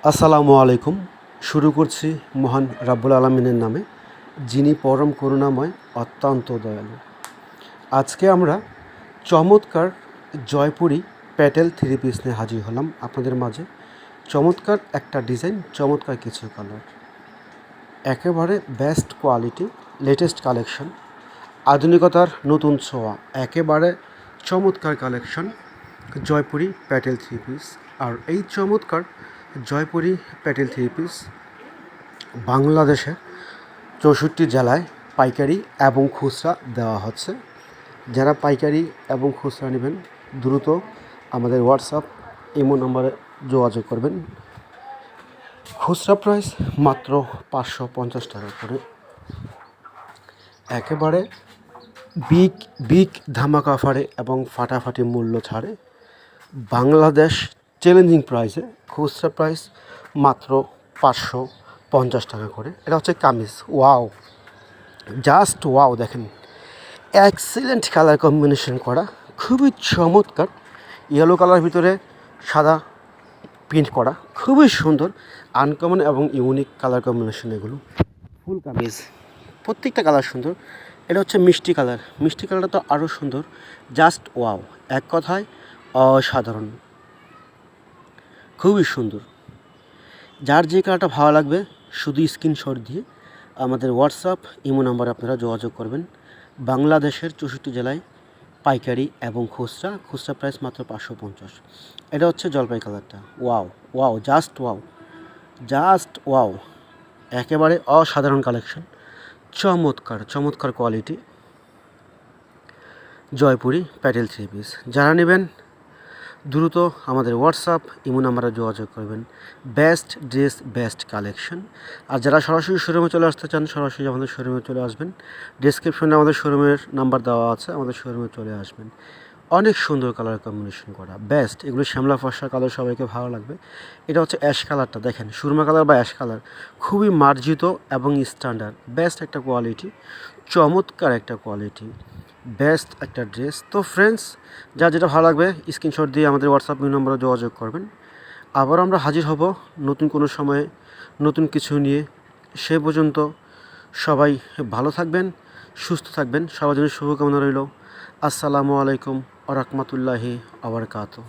আসসালামু আলাইকুম। শুরু করছি মহান রাব্বুল আলামিনের নামে, যিনি পরম করুণাময়, অত্যন্ত দয়ালু। আজকে আমরা চমৎকার জয়পুরি প্যাটেল থ্রি পিস নিয়ে হাজির হলাম আপনাদের মাঝে। চমৎকার একটা ডিজাইন, চমৎকার কিছু কালার, একেবারে বেস্ট কোয়ালিটি, লেটেস্ট কালেকশন, আধুনিকতার নতুন ছোঁয়া, একেবারে চমৎকার কালেকশন জয়পুরি প্যাটেল থ্রি পিস। আর এই চমৎকার জয়পুরি প্যাটেল থ্রি পিস বাংলাদেশে 64 জেলায় পাইকারি এবং খুচরা দেওয়া হচ্ছে। যারা পাইকারি এবং খুচরা নেবেন দ্রুত আমাদের হোয়াটসঅ্যাপ ইমো নম্বরে যোগাযোগ করবেন। খুচরা প্রাইস মাত্র 550 টাকা করে। একেবারে বিগ বিগ ধামাকা অফারে এবং ফাটাফাটি মূল্য ছাড়ে বাংলাদেশ চ্যালেঞ্জিং প্রাইসে খুচরা প্রাইস মাত্র 550 টাকা করে। এটা হচ্ছে কামিজ। Wow, just wow! দেখেন, এক্সিলেন্ট কালার কম্বিনেশন করা, খুবই চমৎকার। ইয়েলো কালার ভিতরে সাদা প্রিন্ট করা, খুবই সুন্দর, আনকমন এবং ইউনিক কালার কম্বিনেশন এগুলো। ফুল কামিজ, প্রত্যেকটা কালার সুন্দর। এটা হচ্ছে মিষ্টি কালার। মিষ্টি কালারটা তো আরও সুন্দর। জাস্ট ওয়াও, এক কথায় অসাধারণ, খুবই সুন্দর। যার যে কালারটা ভালো লাগবে শুধু স্ক্রিনশট দিয়ে আমাদের হোয়াটসঅ্যাপ ইমো নাম্বারে আপনারা যোগাযোগ করবেন। বাংলাদেশের 64 জেলায় পাইকারি এবং খুচরা প্রাইস মাত্র 550। এটা হচ্ছে জলপাই কালারটা। Wow wow, just wow, just wow, একেবারে অসাধারণ কালেকশন, চমৎকার চমৎকার কোয়ালিটি জয়পুরি প্যাটেল থ্রি পিস। যারা নেবেন দ্রুত আমাদের হোয়াটসঅ্যাপ ইমো নাম্বারে যোগাযোগ করবেন। Best dress, best collection. আর যারা সরাসরি শোরুমে চলে আসতে চান সরাসরি আমাদের শোরুমে চলে আসবেন। ডেসক্রিপশনে আমাদের শোরুমের নাম্বার দেওয়া আছে, আমাদের শোরুমে চলে আসবেন। অনেক সুন্দর কালার কম্বিনেশন করা, বেস্ট। এগুলো শ্যামলা ফর্সা কালার, সবাইকে ভালো লাগবে। এটা হচ্ছে অ্যাশ কালারটা, দেখেন, সুরমা কালার বা অ্যাশ কালার, খুবই মার্জিত এবং স্ট্যান্ডার্ড, বেস্ট একটা কোয়ালিটি, চমৎকার একটা কোয়ালিটি, বেস্ট একটা ড্রেস। তো ফ্রেন্ডস, যা যেটা ভালো লাগবে স্ক্রিনশট দিয়ে আমাদের হোয়াটসঅ্যাপ নম্বরে যোগাযোগ করবেন। আবার আমরা হাজির হব নতুন কোনো সময়ে নতুন কিছু নিয়ে। সে পর্যন্ত সবাই ভালো থাকবেন, সুস্থ থাকবেন। সবার জন্য শুভকামনা রইল। আসসালামু আলাইকুম ওয়া রাহমাতুল্লাহি ওয়া বারাকাতুহু।